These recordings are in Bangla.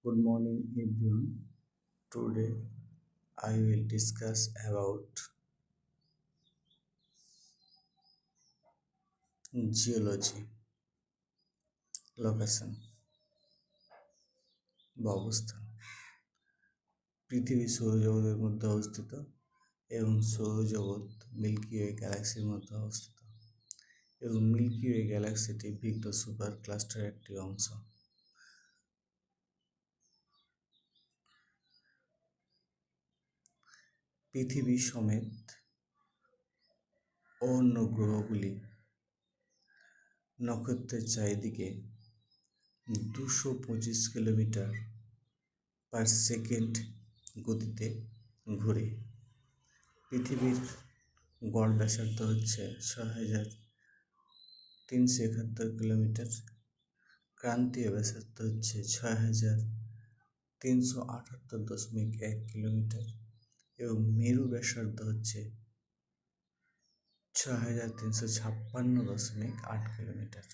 Good morning everyone. Today I will discuss about geology, location বা অবস্থান। পৃথিবী সৌরজগতের মধ্যে অবস্থিত এবং সৌরজগৎ মিল্কি ওয়ে গ্যালাক্সির মধ্যে অবস্থিত এবং মিল্কি ওয়ে গ্যালাক্সিটি বিগ সুপার ক্লাস্টারের একটি অংশ। পৃথিবী সমেত অন্য গ্রহগুলি নক্ষত্রের চারিদিকে 225 কিলোমিটার পার সেকেন্ড গতিতে ঘুরে। পৃথিবীর গড় ব্যাসার্ধ হচ্ছে 6,371 কিলোমিটার, ক্রান্তীয় ব্যাসার্ধ হচ্ছে 6,378.1 কিলোমিটার এবং মেরু ব্যাসার্ধ হচ্ছে 6,356.8 কিলোমিটার।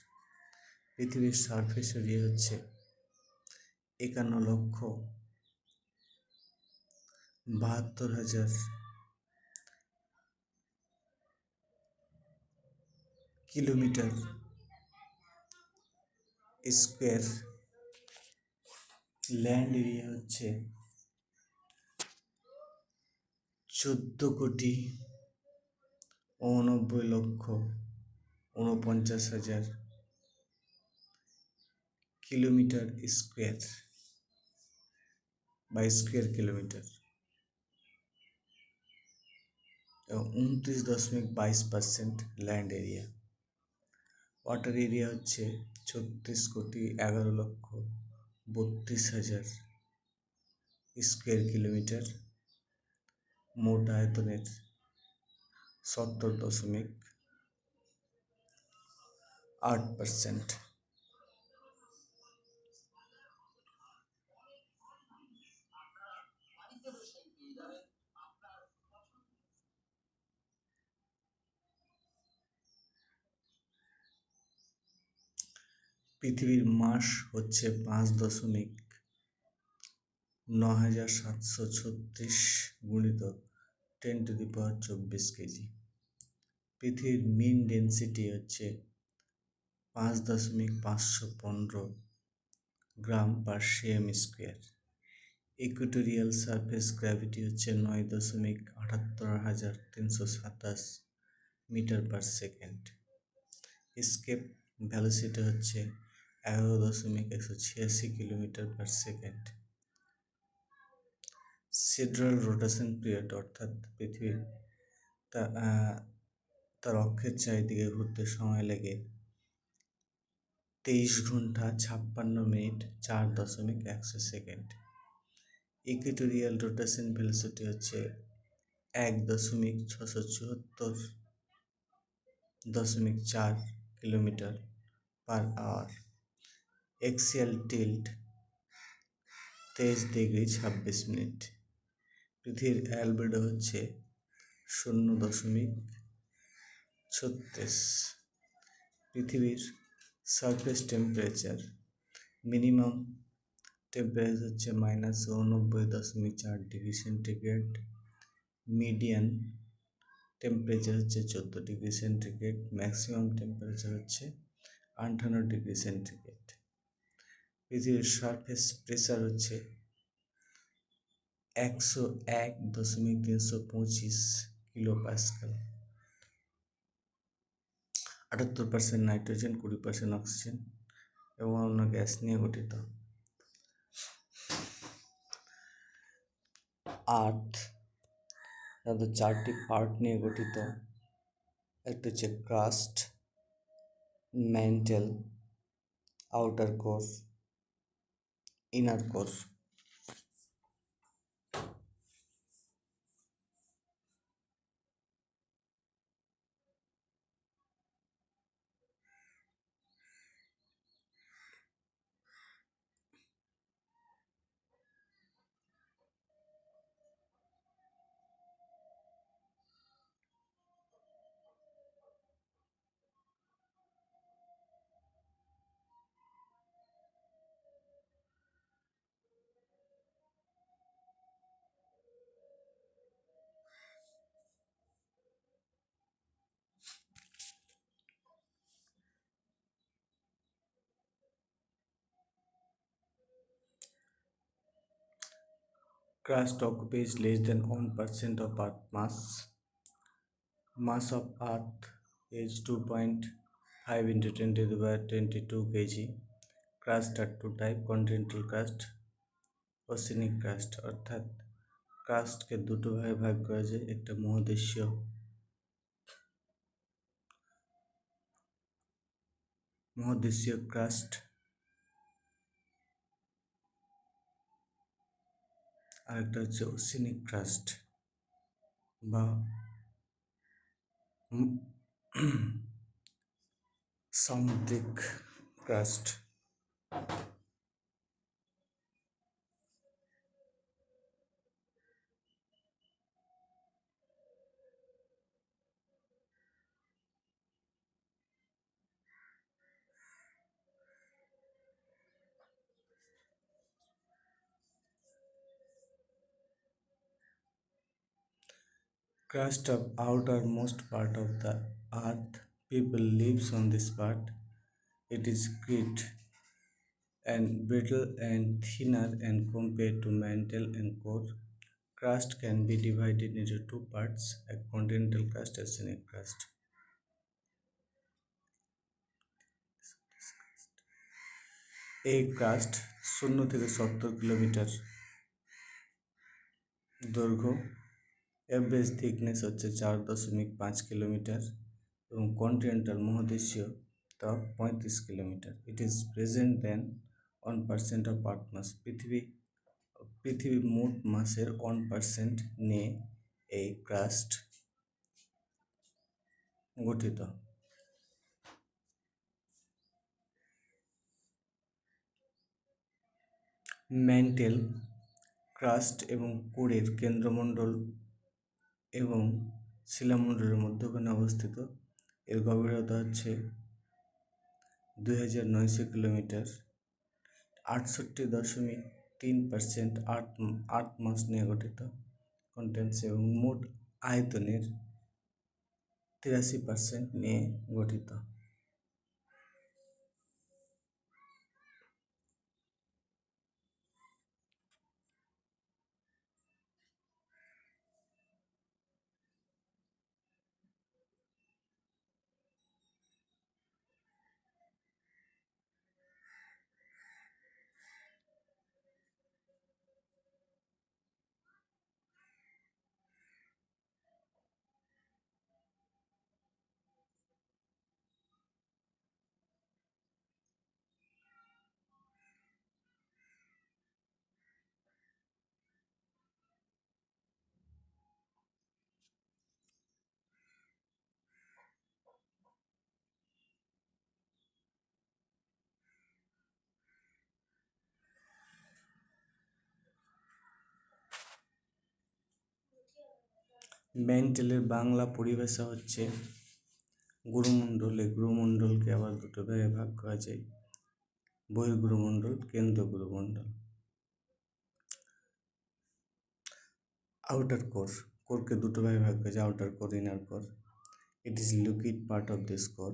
পৃথিবীর সারফেস এরিয়া হচ্ছে 51,72,000 কিলোমিটার স্কোয়ার। ল্যান্ড এরিয়া হচ্ছে 14,89,49,000 কিলোমিটার স্কোয়ার বা স্কোয়ার কিলোমিটার এবং 29.22% ল্যান্ড এরিয়া। ওয়াটার এরিয়া হচ্ছে 36,11,32,000 স্কোয়ার কিলোমিটার। মোট আয়তনের 70.8%। পৃথিবীর মাস হচ্ছে 5,9736 গুণিত 10⁻²৪ কেজি। পৃথিবীর মিন ডেন্সিটি হচ্ছে 5,515 gram per CM square. Equatorial surface gravity হচ্ছে 9,78,327 metre per second. Escape velocity হচ্ছে 11,186 kilometre per second. Sidereal rotation period অর্থাৎ পৃথিবীর তার অক্ষের চারিদিকে ঘুরতে সময় লাগে 23 ঘন্টা 56 minute 4.1 second. Equatorial rotation velocity হচ্ছে 1,674.4 kilometre per hour. Axial tilt 23°26'। পৃথিবীর অ্যালবেডো হচ্ছে 0.36। পৃথিবীর সারফেস টেম্পারেচার মিনিমাম টেম্পারেচার হচ্ছে -89.4 ডিগ্রি সেন্টিগ্রেড। মিডিয়ান টেম্পারেচার হচ্ছে 14 ডিগ্রি সেন্টিগ্রেড। ম্যাক্সিমাম টেম্পারেচার হচ্ছে 58 ডিগ্রি সেন্টিগ্রেড। পৃথিবীর সারফেস প্রেসার হচ্ছে 101.325 কিলো পাস্কাল। 78% নাইট্রোজেন, 20% অক্সিজেন এবং অন্য গ্যাস নিয়ে গঠিত। আর্থ তাদের 4টি পার্ট নিয়ে গঠিত। একটা হচ্ছে crust, men tell, outer core, inner core. Crust occupies less than 1% of Earth mass. Mass of Earth is 2.5 into 10 to the power 22 kg. Crust are two type, continental crust, oceanic crust, অর্থাৎ ক্রাস্টকে দুটো ভাগে ভাগ করা যায়, একটা মহাদেশীয় ক্রাস্ট আর একটা হচ্ছে ওসেনিক ক্রাস্ট বা সামুদ্রিক crust. Crust of outermost part of the earth. People lives on this part. It is grit and brittle and thinner and compared to mantle and core. Crust can be divided into two parts, a continental crust and oceanic crust. এই ক্রাস্ট 0 থেকে 70 কিলোমিটার দৈর্ঘ্য, অ্যাভারেজ থিকনেস হচ্ছে 4.5 কিলোমিটার এবং কন্টিনেন্টাল মহাদেশীয় তা 35 kilometre. It is present then 1% of earth mass. পৃথিবীর মোট মাসের 1% নিয়ে এই ক্রাস্ট গঠিত। ম্যান্টেল ক্রাস্ট এবং কোরের কেন্দ্রমণ্ডল এবং শিলামণ্ডলের মধ্যখানে অবস্থিত। এর গভীরতা হচ্ছে 2900 কিলোমিটার। 68.3% আর্থ মাস নিয়ে গঠিত কন্টেন্টস এবং মোট আয়তনের 83% নিয়ে গঠিত। ম্যান্টেলের বাংলা পরিভাষা হচ্ছে গুরুমণ্ডল। এই গুরুমণ্ডলকে আবার দুটো ভাগে ভাগ করা যায়, বহির্গুরুমণ্ডল, কেন্দ্র গুরুমণ্ডল। আউটার কোরকে দুটো ভাগে ভাগ করা যায়, outer core, inner core. It is liquid part of this core.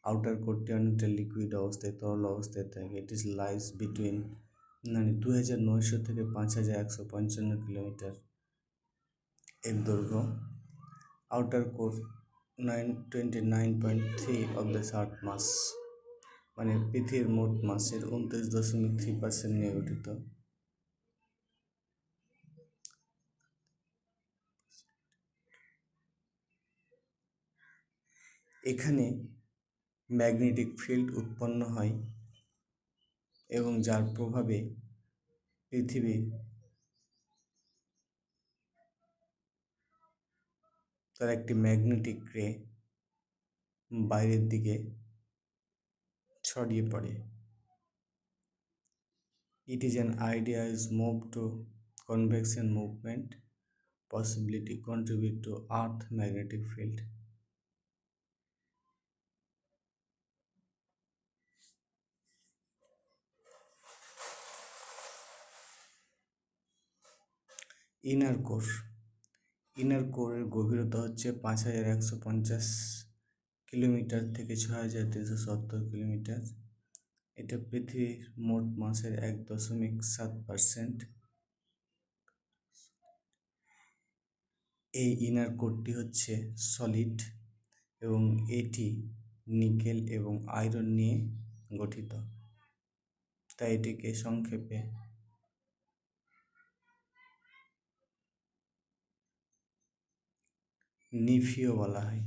Outer কোরটি অনেকটা লিকুইড অবস্থায়, তরল অবস্থায় থাকে। ইট ইজ লাইস বিটুইন 2900 থেকে 5155 কিলোমিটার এর দৈর্ঘ্য। Outer core 29.3 of the earth mass, মানে পৃথিবীর মোট মাসের 29.3% নিয়ে গঠিত। এখানে ম্যাগনেটিক ফিল্ড উৎপন্ন হয় এবং যার প্রভাবে পৃথিবী তার একটি ম্যাগনেটিক রে বাইরের দিকে ছড়িয়ে পড়ে। It is an idea is moved to convection movement possibility contribute to earth magnetic field. Inner কোরের গভীরতা হচ্ছে 5150 কিলোমিটার থেকে 6370 কিলোমিটার। এটা পৃথিবীর মোট মাসের 1.7%। এই ইনার কোরটি হচ্ছে সলিড এবং এটি নিকেল এবং আয়রন নিয়ে গঠিত, তাই এটিকে সংক্ষেপে নিফিও বলা হয়।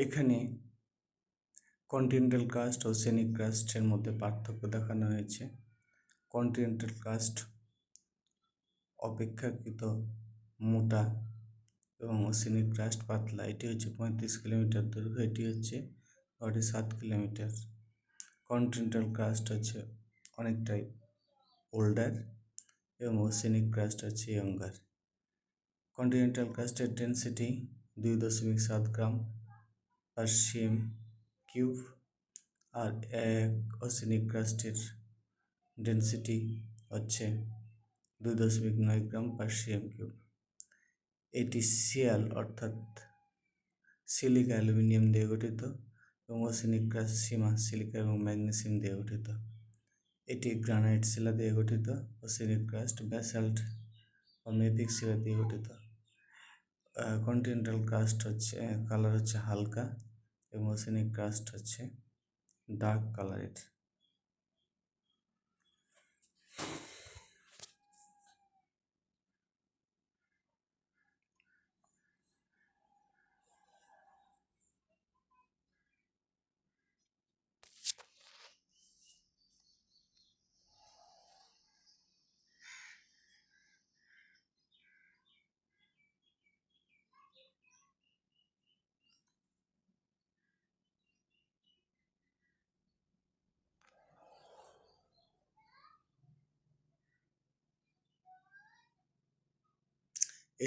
এখানে কন্টিনেন্টাল ক্রাস্ট ও সেনিক ক্রাস্টের মধ্যে পার্থক্য দেখানো হয়েছে। কন্টিনেন্টাল ক্রাস্ট অপেক্ষাকৃত মোটা এবং ওসেনিক ক্রাস্ট পাতলা। এটি হচ্ছে 35 কিলোমিটার দৈর্ঘ্য, এটি হচ্ছে 7 কিলোমিটার। কন্টিনেন্টাল ক্রাস্ট হচ্ছে অনেকটাই ওল্ডার এবং ওসেনিক ক্রাস্ট হচ্ছে ইয়ঙ্গার। কন্টিনেন্টাল ক্রাস্টের ডেন্সিটি 2.7 গ্রাম পার সিএম কিউব, আর ওসেনিক ক্রাস্টের ডেন্সিটি হচ্ছে 2.9 গ্রাম পার সিএম কিউব। এটি সিয়াল অর্থাৎ সিলিকা অ্যালুমিনিয়াম দিয়ে গঠিত এবং ওসেনিক ক্রাস্ট সীমা সিলিকা এবং ম্যাগনেসিয়াম দিয়ে গঠিত। এটি গ্রানাইট শিলা দিয়ে গঠিত। ওসেনিক ক্রাস্ট ব্যাসাল্ট বা মেফিক শিলা দিয়ে গঠিত। কন্টিনেন্টাল ক্রাস্ট হচ্ছে কালার হচ্ছে হালকা এবং ওসেনিক ক্রাস্ট হচ্ছে ডার্ক কালারের।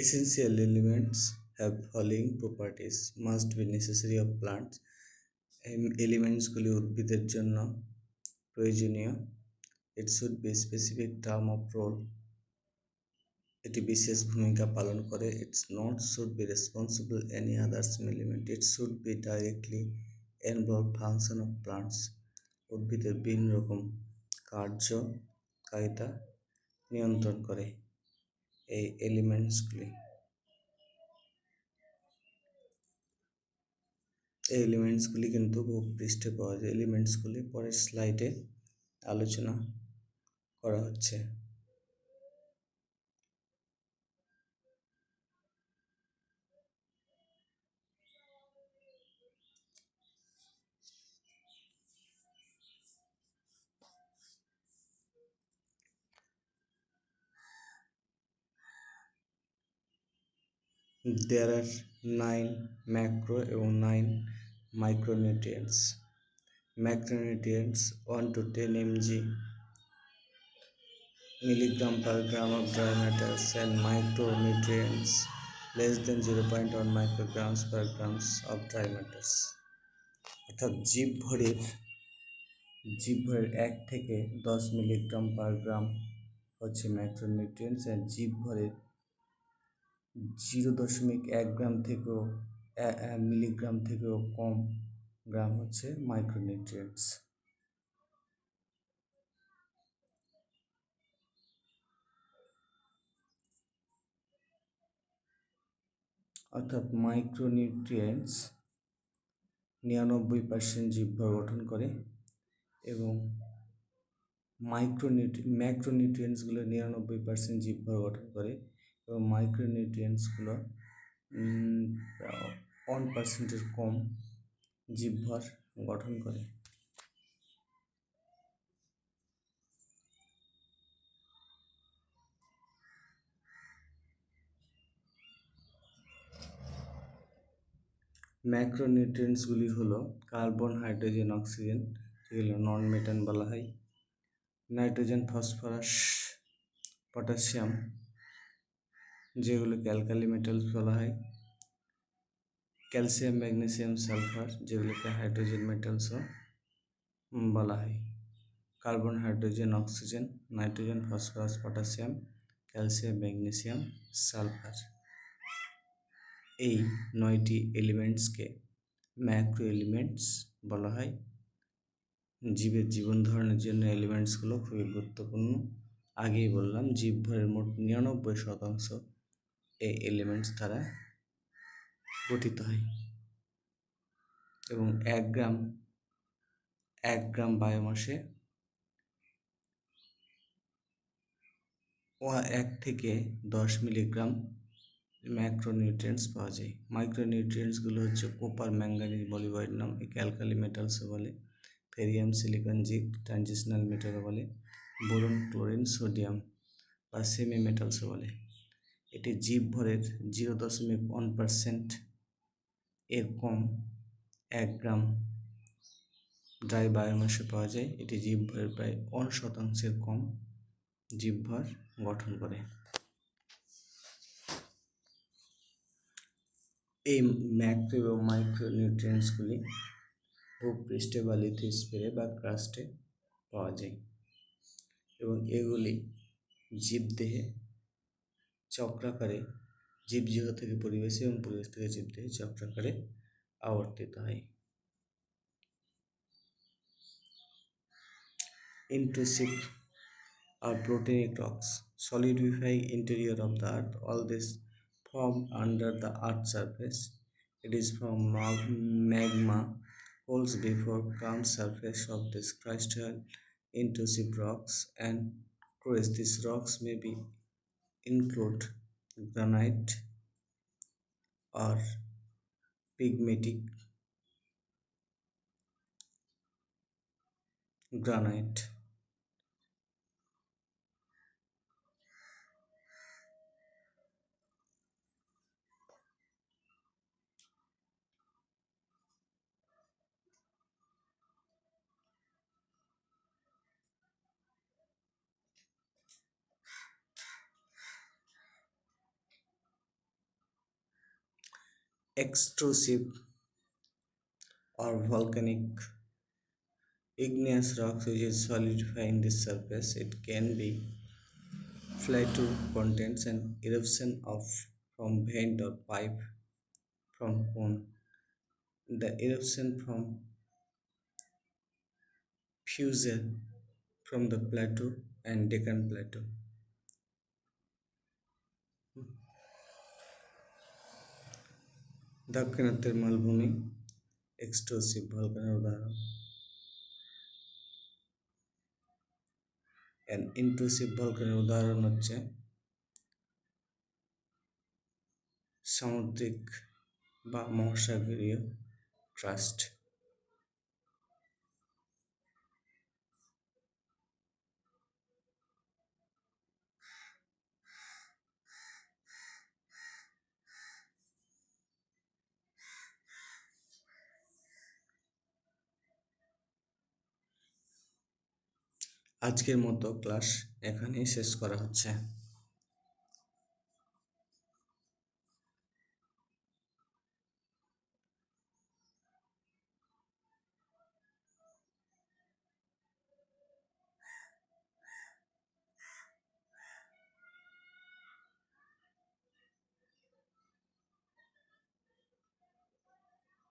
Essential elements have following properties must be necessary of plants. এলিমেন্টসগুলি উদ্ভিদের জন্য প্রয়োজনীয়। It should be specific term of role, এটি বিশেষ ভূমিকা পালন করে। It's not should be responsible any others element, it should be directly involve function of plants. উদ্ভিদের বিভিন্ন রকম কার্যকারিতা নিয়ন্ত্রণ করে এই এলিমেন্টসগুলি। এই এলিমেন্টসগুলি কিন্তু ভূপৃষ্ঠে পাওয়া যায়। এলিমেন্টসগুলি পরের স্লাইডে আলোচনা করা হচ্ছে। There are 9 macro এবং 9 micronutrients. Macronutrients 1 to 10 mg milligram per gram of dry matters, and micronutrients less than 0.1 micrograms per grams of dry matters. অর্থাৎ জীবভরের 1 থেকে 10 মিলিগ্রাম পার গ্রাম হচ্ছে ম্যাক্রোনিউট্রিয়েন্টস, আর জীবভরের 0.1 গ্রাম থেকেও মিলিগ্রাম থেকেও কম গ্রাম হচ্ছে মাইক্রোনিউট্রিয়েন্টস। অর্থাৎ মাইক্রোনিউট্রিয়েন্টস 99% জীবভর গঠন করে এবং ম্যাক্রোনিউট্রিয়েন্টসগুলো 99% জীবভর গঠন করে এবং মাইক্রোনিউট্রিয়েন্টসগুলো 1%-এর কম জীবভর গঠন করে। ম্যাক্রোনিউট্রিয়েন্টসগুলি হলো কার্বন, হাইড্রোজেন, অক্সিজেন, যেগুলো নন মেটান বলা হয়, নাইট্রোজেন, ফসফরাস, পটাশিয়াম, যেগুলোকে অ্যালকালি মেটালস বলা হয়, ক্যালসিয়াম, ম্যাগনেসিয়াম, সালফার, যেগুলোকে হাইড্রোজেন মেটালসও বলা হয়। Carbon, hydrogen, oxygen, nitrogen, phosphorus, potassium, calcium, magnesium, sulphur, এই 9টি এলিমেন্টসকে ম্যাক্রো এলিমেন্টস বলা হয়। জীবের জীবন ধারণের জন্য এলিমেন্টসগুলো খুবই গুরুত্বপূর্ণ। আগেই বললাম জীবভরের মোট 99% এই এলিমেন্টস দ্বারা গঠিত হয় এবং এক গ্রাম বায়োমাসে 1 থেকে 10 মিলিগ্রাম ম্যাক্রোনিউট্রিয়েন্টস পাওয়া যায়। মাইক্রোনিউট্রিয়েন্টসগুলো হচ্ছে কপার, ম্যাঙ্গানিজ, মলিবডেনাম, একে অ্যালকালি মেটালসও বলে, ফেরিয়াম, সিলিকন, জিঙ্ক, ট্রানজিশনাল মেটালও বলে, বোরন, ক্লোরিন, সোডিয়াম বা সেমি মেটালসও বলে। এটি জীবভরের 0.1% এর কম 1 গ্রাম ড্রাই বায়োমাসে পাওয়া যায়। এটি জীবভরের প্রায় 1% কম জীবভর গঠন করে। এই ম্যাক্রো এবং মাইক্রো নিউট্রিয়েন্টসগুলি ভূপৃষ্ঠে বা লিথোস্ফিয়ারে বা ক্রাস্টে পাওয়া যায় এবং এগুলি জীবদেহে চক্রাকারে জীবজীব থেকে পরিবেশে এবং পরিবেশ থেকে জীবদেহে চক্রাকারে আবর্তিত হয়। Intrusive or proteinic rocks solidify interior of the earth. All this formed under the earth's surface. It is from magma holes before calm surface of this crystal intrusive rocks and crusts. These rocks may be include granite or pygmatic granite. Extrusive or volcanic igneous rocks which is solidifying this surface. It can be plateau contains an eruption of from vent or pipe from cone. The eruption from fusion from the plateau and Deccan plateau. দাক্ষিণাত্যের মালভূমি এক্সট্রোসিভ ভলকানোর উদাহরণ। ইন্ট্রুসিভ ভলকানোর উদাহরণ হচ্ছে সামুদ্রিক বা মহাসাগরীয় ক্রাস্ট। আজকের মতো ক্লাস এখানেই শেষ করা হচ্ছে।